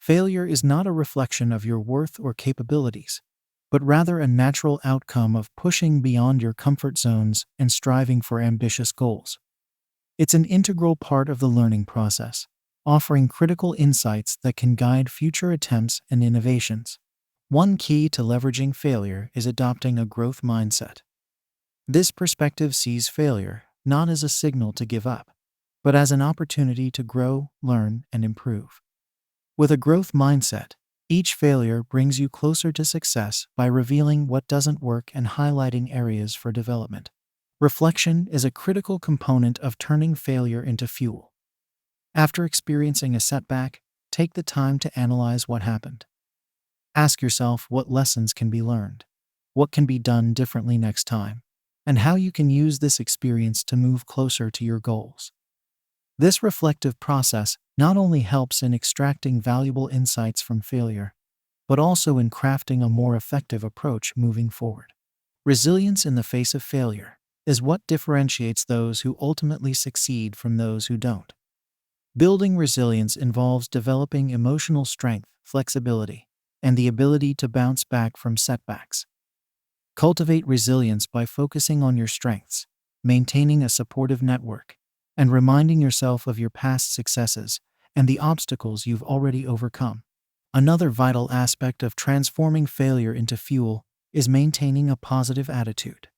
[SPEAKER 1] Failure is not a reflection of your worth or capabilities, but rather a natural outcome of pushing beyond your comfort zones and striving for ambitious goals. It's an integral part of the learning process, offering critical insights that can guide future attempts and innovations. One key to leveraging failure is adopting a growth mindset. This perspective sees failure not as a signal to give up, but as an opportunity to grow, learn, and improve. With a growth mindset, each failure brings you closer to success by revealing what doesn't work and highlighting areas for development. Reflection is a critical component of turning failure into fuel. After experiencing a setback, take the time to analyze what happened. Ask yourself what lessons can be learned, what can be done differently next time, and how you can use this experience to move closer to your goals. This reflective process not only helps in extracting valuable insights from failure, but also in crafting a more effective approach moving forward. Resilience in the face of failure is what differentiates those who ultimately succeed from those who don't. Building resilience involves developing emotional strength, flexibility, and the ability to bounce back from setbacks. Cultivate resilience by focusing on your strengths, maintaining a supportive network, and reminding yourself of your past successes and the obstacles you've already overcome. Another vital aspect of transforming failure into fuel is maintaining a positive attitude.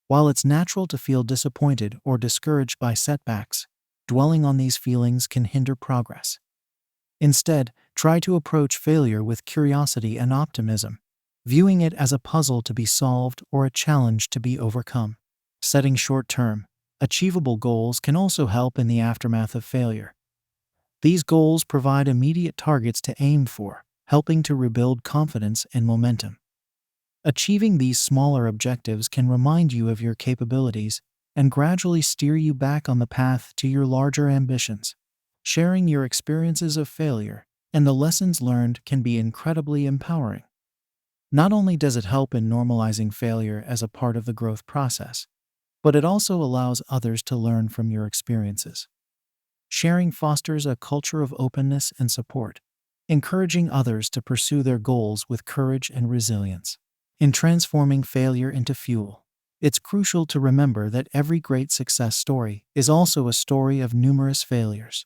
[SPEAKER 1] While it's natural to feel disappointed or discouraged by setbacks, dwelling on these feelings can hinder progress. Instead, Try to approach failure with curiosity and optimism, viewing it as a puzzle to be solved or a challenge to be overcome. Setting short-term, achievable goals can also help in the aftermath of failure. These goals provide immediate targets to aim for, helping to rebuild confidence and momentum. Achieving these smaller objectives can remind you of your capabilities and gradually steer you back on the path to your larger ambitions. Sharing your experiences of failure and the lessons learned can be incredibly empowering. Not only does it help in normalizing failure as a part of the growth process, but it also allows others to learn from your experiences. Sharing fosters a culture of openness and support, encouraging others to pursue their goals with courage and resilience. In transforming failure into fuel, it's crucial to remember that every great success story is also a story of numerous failures.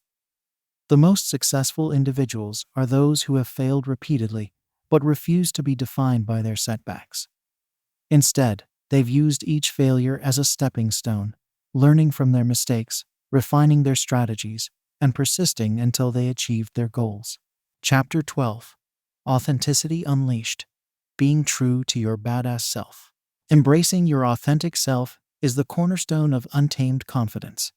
[SPEAKER 1] The most successful individuals are those who have failed repeatedly but refuse to be defined by their setbacks. Instead, they've used each failure as a stepping stone, learning from their mistakes, refining their strategies, and persisting until they achieved their goals. Chapter 12. Authenticity Unleashed. Being true to your badass self. Embracing your authentic self is the cornerstone of untamed confidence.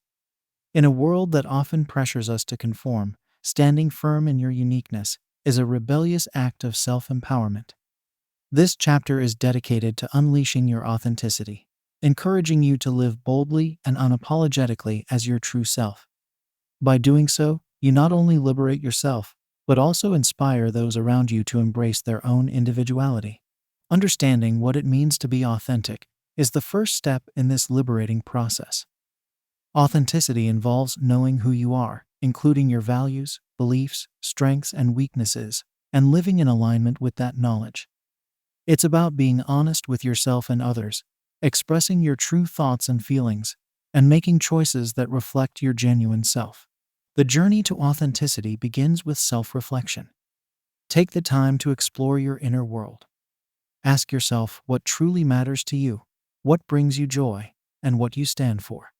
[SPEAKER 1] In a world that often pressures us to conform, standing firm in your uniqueness is a rebellious act of self-empowerment. This chapter is dedicated to unleashing your authenticity, encouraging you to live boldly and unapologetically as your true self. By doing so, you not only liberate yourself, but also inspire those around you to embrace their own individuality. Understanding what it means to be authentic is the first step in this liberating process. Authenticity involves knowing who you are, including your values, beliefs, strengths, and weaknesses, and living in alignment with that knowledge. It's about being honest with yourself and others, expressing your true thoughts and feelings, and making choices that reflect your genuine self. The journey to authenticity begins with self-reflection. Take the time to explore your inner world. Ask yourself what truly matters to you, what brings you joy, and what you stand for.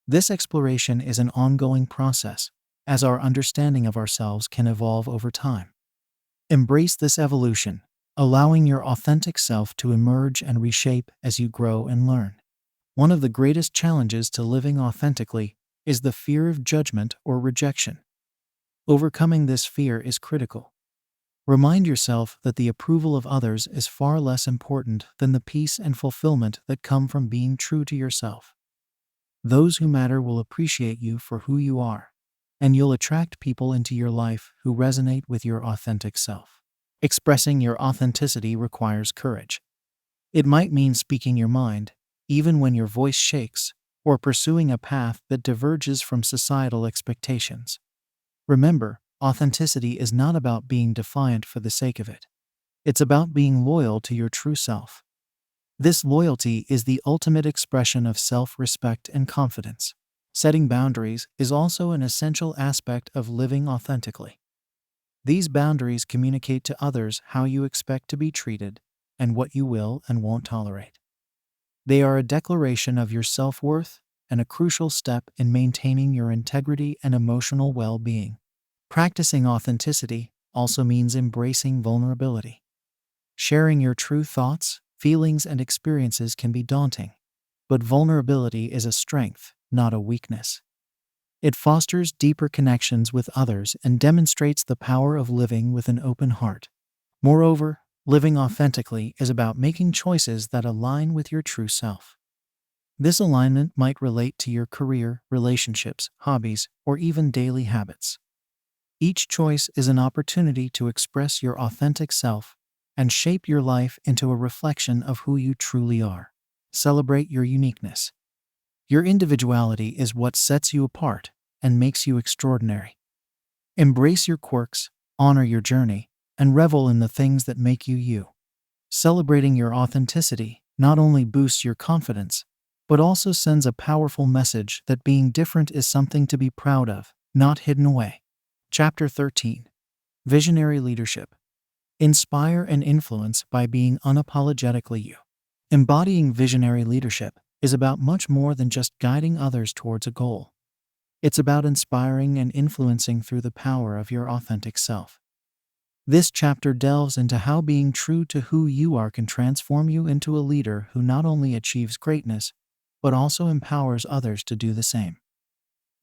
[SPEAKER 1] This exploration is an ongoing process, as our understanding of ourselves can evolve over time. Embrace this evolution, allowing your authentic self to emerge and reshape as you grow and learn. One of the greatest challenges to living authentically is the fear of judgment or rejection. Overcoming this fear is critical. Remind yourself that the approval of others is far less important than the peace and fulfillment that come from being true to yourself. Those who matter will appreciate you for who you are, and you'll attract people into your life who resonate with your authentic self. Expressing your authenticity requires courage. It might mean speaking your mind, even when your voice shakes, or pursuing a path that diverges from societal expectations. Remember, authenticity is not about being defiant for the sake of it. It's about being loyal to your true self. This loyalty is the ultimate expression of self-respect and confidence. Setting boundaries is also an essential aspect of living authentically. These boundaries communicate to others how you expect to be treated and what you will and won't tolerate. They are a declaration of your self-worth and a crucial step in maintaining your integrity and emotional well-being. Practicing authenticity also means embracing vulnerability. Sharing your true thoughts, feelings, and experiences can be daunting, but vulnerability is a strength, not a weakness. It fosters deeper connections with others and demonstrates the power of living with an open heart. Moreover, living authentically is about making choices that align with your true self. This alignment might relate to your career, relationships, hobbies, or even daily habits. Each choice is an opportunity to express your authentic self and shape your life into a reflection of who you truly are. Celebrate your uniqueness. Your individuality is what sets you apart and makes you extraordinary. Embrace your quirks, honor your journey, and revel in the things that make you you. Celebrating your authenticity not only boosts your confidence, but also sends a powerful message that being different is something to be proud of, not hidden away. Chapter 13. Visionary Leadership. Inspire and influence by being unapologetically you. Embodying visionary leadership is about much more than just guiding others towards a goal. It's about inspiring and influencing through the power of your authentic self. This chapter delves into how being true to who you are can transform you into a leader who not only achieves greatness, but also empowers others to do the same.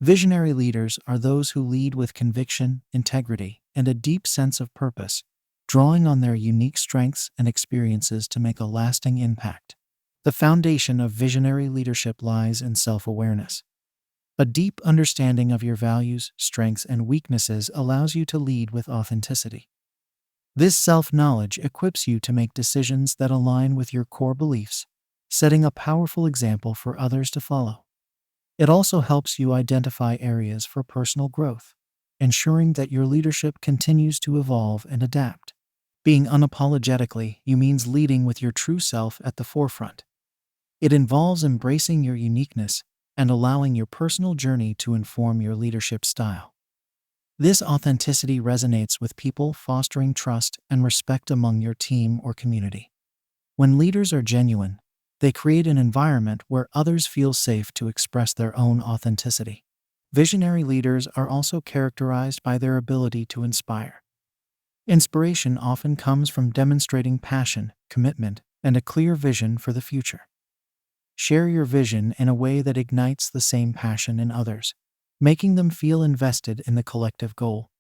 [SPEAKER 1] Visionary leaders are those who lead with conviction, integrity, and a deep sense of purpose, drawing on their unique strengths and experiences to make a lasting impact. The foundation of visionary leadership lies in self-awareness. A deep understanding of your values, strengths, and weaknesses allows you to lead with authenticity. This self-knowledge equips you to make decisions that align with your core beliefs, setting a powerful example for others to follow. It also helps you identify areas for personal growth, ensuring that your leadership continues to evolve and adapt. Being unapologetically you means leading with your true self at the forefront. It involves embracing your uniqueness and allowing your personal journey to inform your leadership style. This authenticity resonates with people, fostering trust and respect among your team or community. When leaders are genuine, they create an environment where others feel safe to express their own authenticity. Visionary leaders are also characterized by their ability to inspire. Inspiration often comes from demonstrating passion, commitment, and a clear vision for the future. Share your vision in a way that ignites the same passion in others, making them feel invested in the collective goal.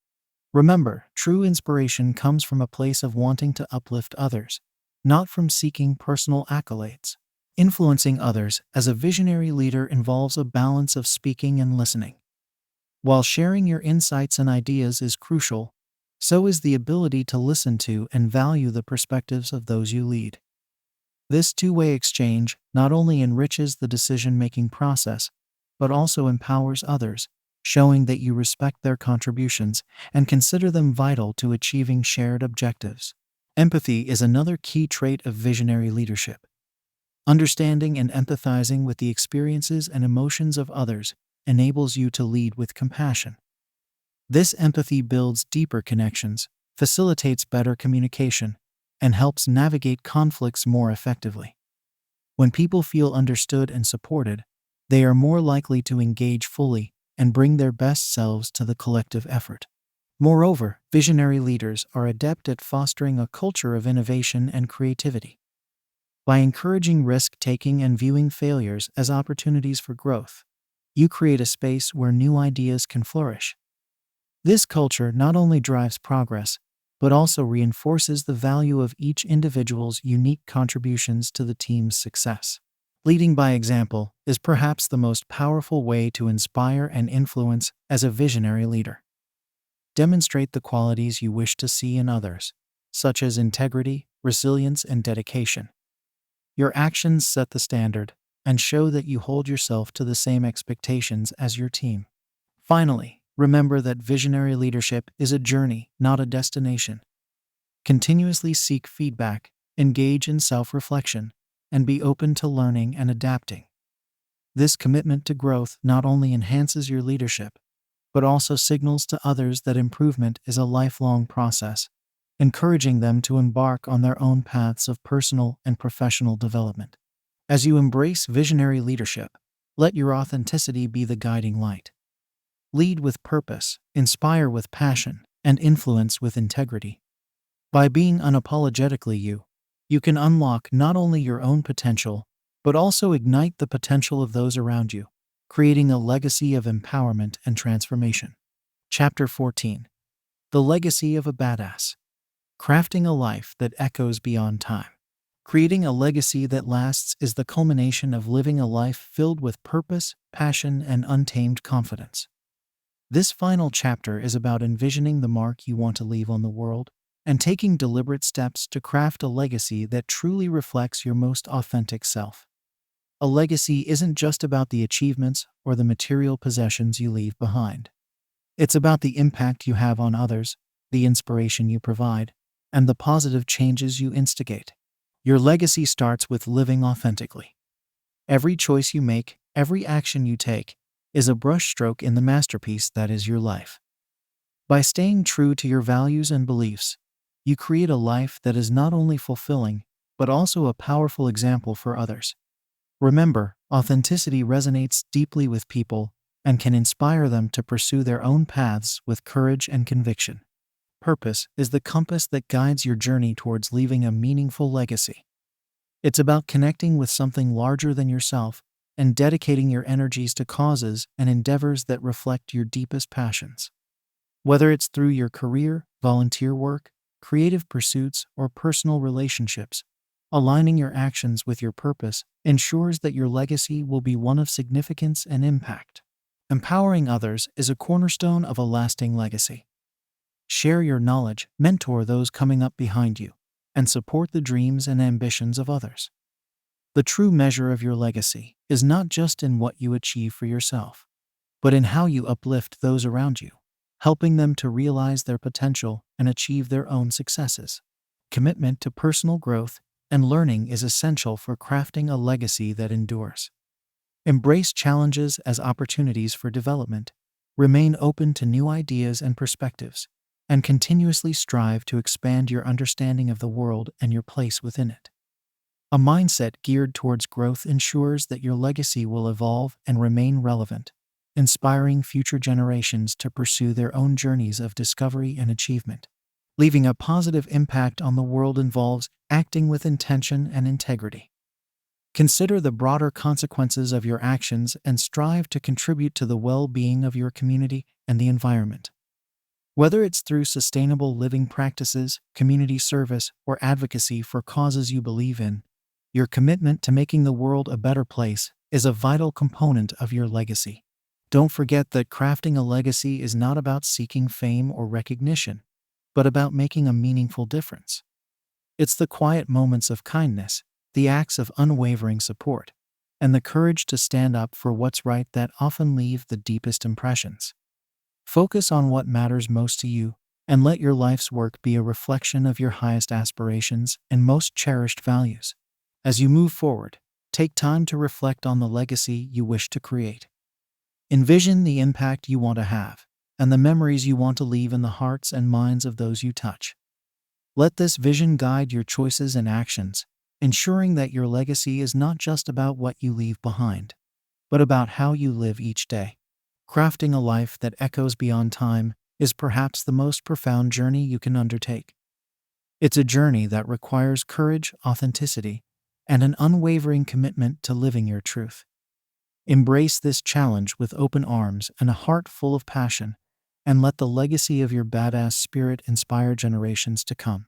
[SPEAKER 1] Remember, true inspiration comes from a place of wanting to uplift others, not from seeking personal accolades. Influencing others as a visionary leader involves a balance of speaking and listening. While sharing your insights and ideas is crucial, so is the ability to listen to and value the perspectives of those you lead. This two-way exchange not only enriches the decision-making process, but also empowers others, showing that you respect their contributions and consider them vital to achieving shared objectives. Empathy is another key trait of visionary leadership. Understanding and empathizing with the experiences and emotions of others enables you to lead with compassion. This empathy builds deeper connections, facilitates better communication, and helps navigate conflicts more effectively. When people feel understood and supported, they are more likely to engage fully and bring their best selves to the collective effort. Moreover, visionary leaders are adept at fostering a culture of innovation and creativity. By encouraging risk-taking and viewing failures as opportunities for growth, you create a space where new ideas can flourish. This culture not only drives progress, but also reinforces the value of each individual's unique contributions to the team's success. Leading by example is perhaps the most powerful way to inspire and influence as a visionary leader. Demonstrate the qualities you wish to see in others, such as integrity, resilience, and dedication. Your actions set the standard and show that you hold yourself to the same expectations as your team. Finally, remember that visionary leadership is a journey, not a destination. Continuously seek feedback, engage in self-reflection, and be open to learning and adapting. This commitment to growth not only enhances your leadership, but also signals to others that improvement is a lifelong process, encouraging them to embark on their own paths of personal and professional development. As you embrace visionary leadership, let your authenticity be the guiding light. Lead with purpose, inspire with passion, and influence with integrity. By being unapologetically you can unlock not only your own potential, but also ignite the potential of those around you, creating a legacy of empowerment and transformation. Chapter 14. The Legacy of a Badass. Crafting a life that echoes beyond time. Creating a legacy that lasts is the culmination of living a life filled with purpose, passion, and untamed confidence. This final chapter is about envisioning the mark you want to leave on the world and taking deliberate steps to craft a legacy that truly reflects your most authentic self. A legacy isn't just about the achievements or the material possessions you leave behind. It's about the impact you have on others, the inspiration you provide, and the positive changes you instigate. Your legacy starts with living authentically. Every choice you make, every action you take, is a brushstroke in the masterpiece that is your life. By staying true to your values and beliefs, you create a life that is not only fulfilling, but also a powerful example for others. Remember, authenticity resonates deeply with people and can inspire them to pursue their own paths with courage and conviction. purpose is the compass that guides your journey towards leaving a meaningful legacy. It's about connecting with something larger than yourself and dedicating your energies to causes and endeavors that reflect your deepest passions. Whether it's through your career, volunteer work, creative pursuits, or personal relationships, aligning your actions with your purpose ensures that your legacy will be one of significance and impact. Empowering others is a cornerstone of a lasting legacy. Share your knowledge, mentor those coming up behind you, and support the dreams and ambitions of others. The true measure of your legacy is not just in what you achieve for yourself, but in how you uplift those around you, helping them to realize their potential and achieve their own successes. Commitment to personal growth and learning is essential for crafting a legacy that endures. Embrace challenges as opportunities for development, remain open to new ideas and perspectives, and continuously strive to expand your understanding of the world and your place within it. A mindset geared towards growth ensures that your legacy will evolve and remain relevant, inspiring future generations to pursue their own journeys of discovery and achievement. Leaving a positive impact on the world involves acting with intention and integrity. Consider the broader consequences of your actions and strive to contribute to the well-being of your community and the environment. Whether it's through sustainable living practices, community service, or advocacy for causes you believe in, your commitment to making the world a better place is a vital component of your legacy. Don't forget that crafting a legacy is not about seeking fame or recognition, but about making a meaningful difference. It's the quiet moments of kindness, the acts of unwavering support, and the courage to stand up for what's right that often leave the deepest impressions. Focus on what matters most to you, and let your life's work be a reflection of your highest aspirations and most cherished values. As you move forward, take time to reflect on the legacy you wish to create. Envision the impact you want to have, and the memories you want to leave in the hearts and minds of those you touch. Let this vision guide your choices and actions, ensuring that your legacy is not just about what you leave behind, but about how you live each day. Crafting a life that echoes beyond time is perhaps the most profound journey you can undertake. It's a journey that requires courage, authenticity, and an unwavering commitment to living your truth. Embrace this challenge with open arms and a heart full of passion, and let the legacy of your badass spirit inspire generations to come.